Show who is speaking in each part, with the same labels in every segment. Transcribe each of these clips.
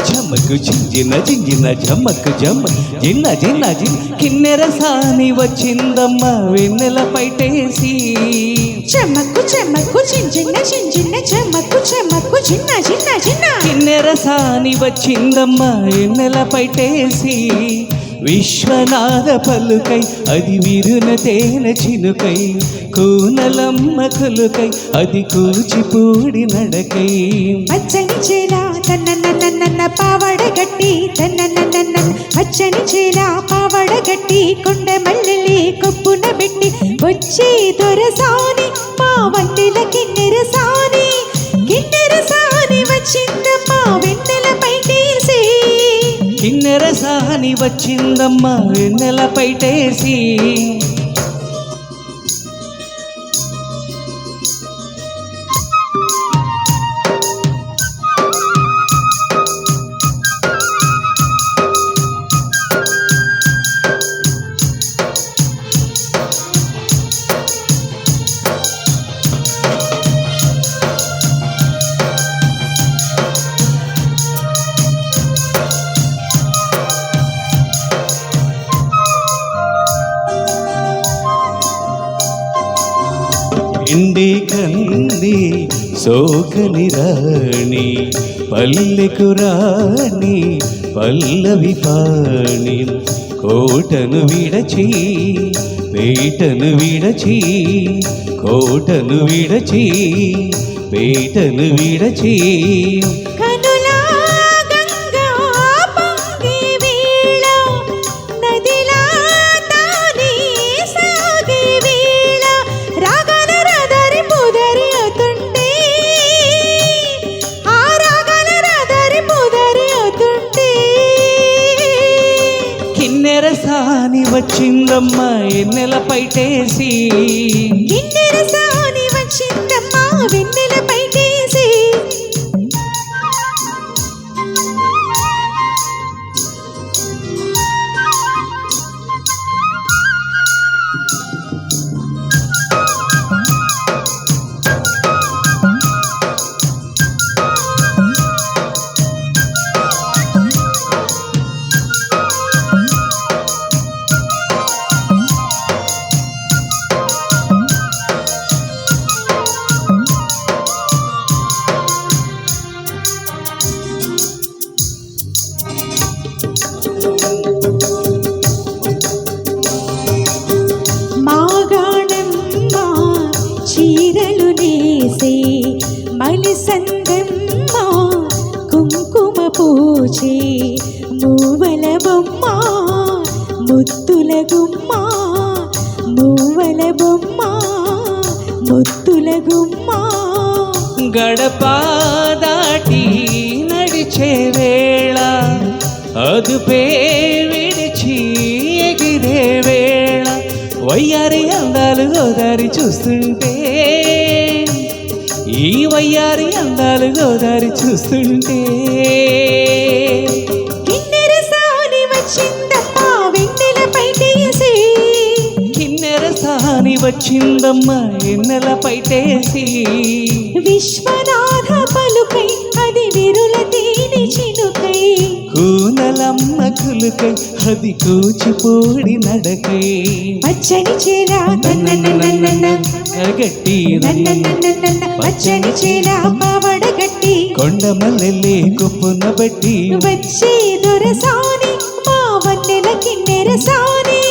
Speaker 1: झमक జింజిన జింజిన జమక్ జమ జిన్న జిన్న జిన్ కిన్నెర సాని వచ్చిందమ్మ వెన్నెల పైటేసి
Speaker 2: చమక్కు చమక్కు జింజిన జింజిన జమక్కు చమక్కు జిన్న జిన్న జిన్న
Speaker 1: కిన్నెర సాని వచ్చిందమ్మ వెన్నెల పైటేసి విశ్వనాథ పలుకై అది విరున తేన చినుకై కూనలమ్మ కొలుకై అది కూచిపూడి నడకై
Speaker 2: పచ్చని చేల తన్న పావడ గట్టి తన్న పచ్చని చేల పావడ గట్టి కొండ మల్లెలి కొప్పున పెట్టి వచ్చే దొరసాని మా వన్నెల కిన్నెర సాని వచ్చిందమ్మా వెన్నెల పైటేసి
Speaker 1: కిన్నెర సాని వచ్చిందమ్మ వెన్నెల పైటేసి ఇండి కంది సోకని రాణి పల్లెకు రాణి పల్లవి పాణి కోటను విడచి పేటను విడచి కోటను విడచి పేటను విడచి కిన్నెర సాని వచ్చిందమ్మ వెన్నెల పైటేసి
Speaker 2: కిన్నెర సాని వచ్చిందమ్మ వెన్నెల పైటేసి చీరలు నేసే మలిసందమ్మ కుంకుమ పూచే మూవల బొమ్మ ముత్తుల గుమ్మ మూవల బొమ్మ ముత్తుల గుమ్మ
Speaker 1: గడప దాటి నడిచే వేళ అదుపే విడిచి ఎగిరే వేళ వయ్యారి అందాలు గోదారి చూస్తుంటే ఈ వయ్యారి అందాలు గోదారి చూస్తుంటే
Speaker 2: కిన్నెర సాని వచ్చిందమ్మ వెన్నెల పైటేసి
Speaker 1: కిన్నెర సాని వచ్చిందమ్మ వెన్నెల పైటేసి
Speaker 2: విశ్వనాథ పలుకై అది విరుల తేనె చినుకై
Speaker 1: కూనలమ్మ కులుకై అది కూచిపూడి నడకై
Speaker 2: పచ్చని చేల
Speaker 1: గట్టి
Speaker 2: పచ్చని చేల పావడ గట్టి
Speaker 1: కొండ మల్లెల్లి కొప్పున బట్టి
Speaker 2: వచ్చే దొరసాని మా వన్నెల కిన్నెర సాని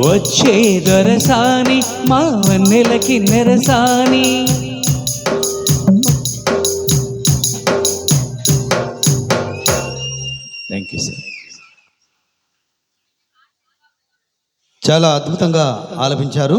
Speaker 1: వచ్చే దొరసాని మా వన్నెల కిన్నెర సాని థ్యాంక్ యూ సార్.
Speaker 3: చాలా అద్భుతంగా ఆలపించారు.